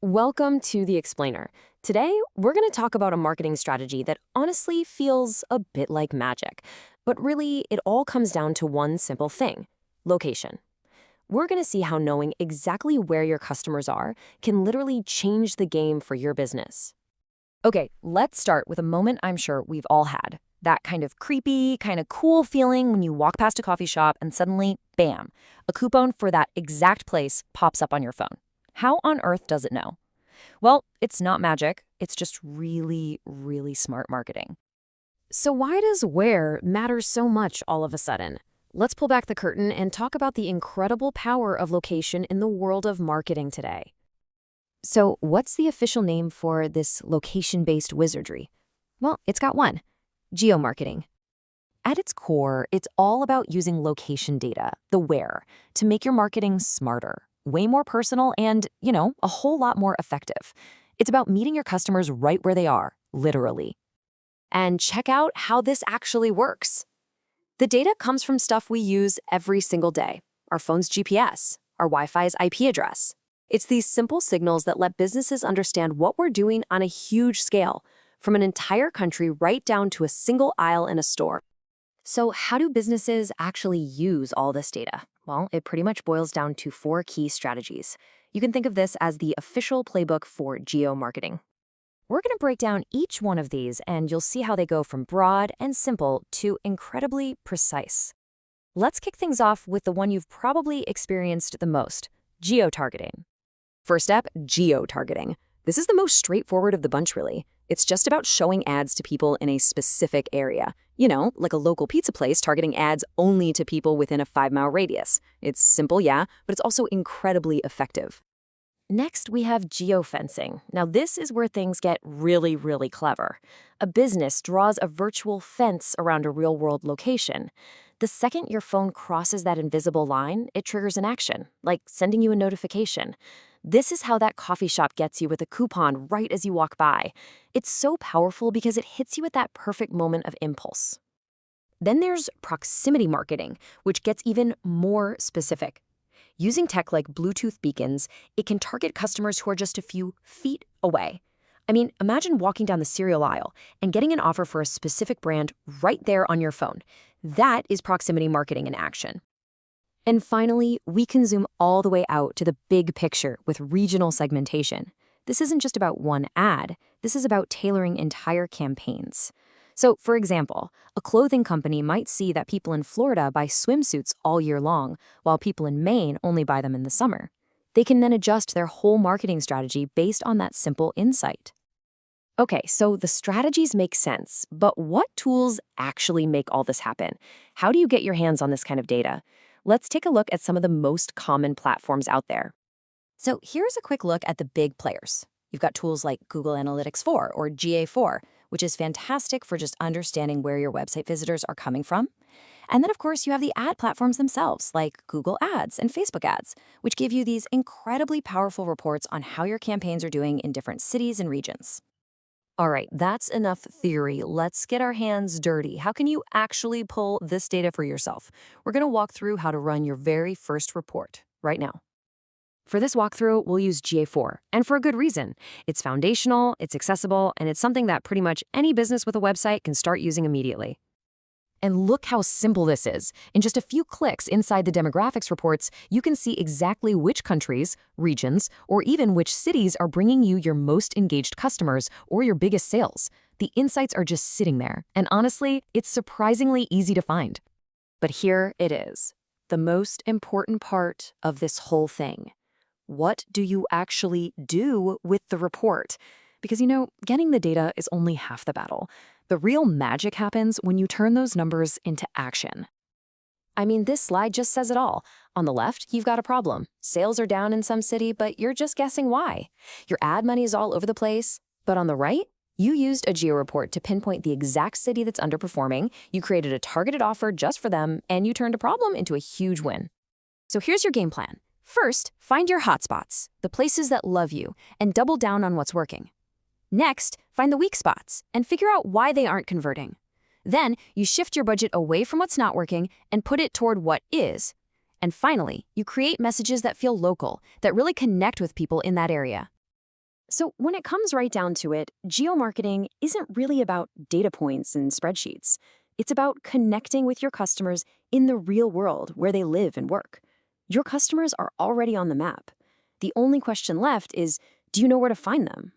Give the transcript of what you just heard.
Welcome to The Explainer. Today, we're going to talk about a marketing strategy that honestly feels a bit like magic. But really, it all comes down to one simple thing: location. We're going to see how knowing exactly where your customers are can literally change the game for your business. Okay, let's start with a moment I'm sure we've all had. That kind of creepy, kind of cool feeling when you walk past a coffee shop and suddenly, bam, a coupon for that exact place pops up on your phone. How on earth does it know? Well, it's not magic. It's just really, really smart marketing. So why does where matter so much all of a sudden? Let's pull back the curtain and talk about the incredible power of location in the world of marketing today. So what's the official name for this location-based wizardry? Well, it's got one: geomarketing. At its core, it's all about using location data, the where, to make your marketing smarter, way more personal, and, a whole lot more effective. It's about meeting your customers right where they are, literally. And check out how this actually works. The data comes from stuff we use every single day: our phone's GPS, our Wi-Fi's IP address. It's these simple signals that let businesses understand what we're doing on a huge scale, from an entire country right down to a single aisle in a store. So how do businesses actually use all this data? Well, it pretty much boils down to four key strategies. You can think of this as the official playbook for geo-marketing. We're going to break down each one of these, and you'll see how they go from broad and simple to incredibly precise. Let's kick things off with the one you've probably experienced the most: geo-targeting. First step, geo-targeting. This is the most straightforward of the bunch, really. It's just about showing ads to people in a specific area. Like a local pizza place targeting ads only to people within a 5-mile radius. It's simple, yeah, but it's also incredibly effective. Next, we have geofencing. Now, this is where things get really, really clever. A business draws a virtual fence around a real-world location. The second your phone crosses that invisible line, it triggers an action, like sending you a notification. This is how that coffee shop gets you with a coupon right as you walk by. It's so powerful because it hits you at that perfect moment of impulse. Then there's proximity marketing, which gets even more specific. Using tech like Bluetooth beacons, it can target customers who are just a few feet away. I mean, imagine walking down the cereal aisle and getting an offer for a specific brand right there on your phone. That is proximity marketing in action. And finally, we can zoom all the way out to the big picture with regional segmentation. This isn't just about one ad. This is about tailoring entire campaigns. So, for example, a clothing company might see that people in Florida buy swimsuits all year long, while people in Maine only buy them in the summer. They can then adjust their whole marketing strategy based on that simple insight. Okay, so the strategies make sense, but what tools actually make all this happen? How do you get your hands on this kind of data? Let's take a look at some of the most common platforms out there. So here's a quick look at the big players. You've got tools like Google Analytics 4 or GA4, which is fantastic for just understanding where your website visitors are coming from. And then, of course, you have the ad platforms themselves, like Google Ads and Facebook Ads, which give you these incredibly powerful reports on how your campaigns are doing in different cities and regions. All right, that's enough theory. Let's get our hands dirty. How can you actually pull this data for yourself? We're going to walk through how to run your very first report right now. For this walkthrough, we'll use GA4, and for a good reason. It's foundational, it's accessible, and it's something that pretty much any business with a website can start using immediately. And look how simple this is. In just a few clicks inside the demographics reports, you can see exactly which countries, regions, or even which cities are bringing you your most engaged customers or your biggest sales. The insights are just sitting there, and honestly, it's surprisingly easy to find. But here it is, the most important part of this whole thing. What do you actually do with the report? Because, getting the data is only half the battle. The real magic happens when you turn those numbers into action. I mean, this slide just says it all. On the left, you've got a problem. Sales are down in some city, but you're just guessing why. Your ad money is all over the place. But on the right, you used a geo report to pinpoint the exact city that's underperforming, you created a targeted offer just for them, and you turned a problem into a huge win. So here's your game plan. First, find your hotspots, the places that love you, and double down on what's working. Next, find the weak spots and figure out why they aren't converting. Then, you shift your budget away from what's not working and put it toward what is. And finally, you create messages that feel local, that really connect with people in that area. So, when it comes right down to it, geomarketing isn't really about data points and spreadsheets. It's about connecting with your customers in the real world where they live and work. Your customers are already on the map. The only question left is, do you know where to find them?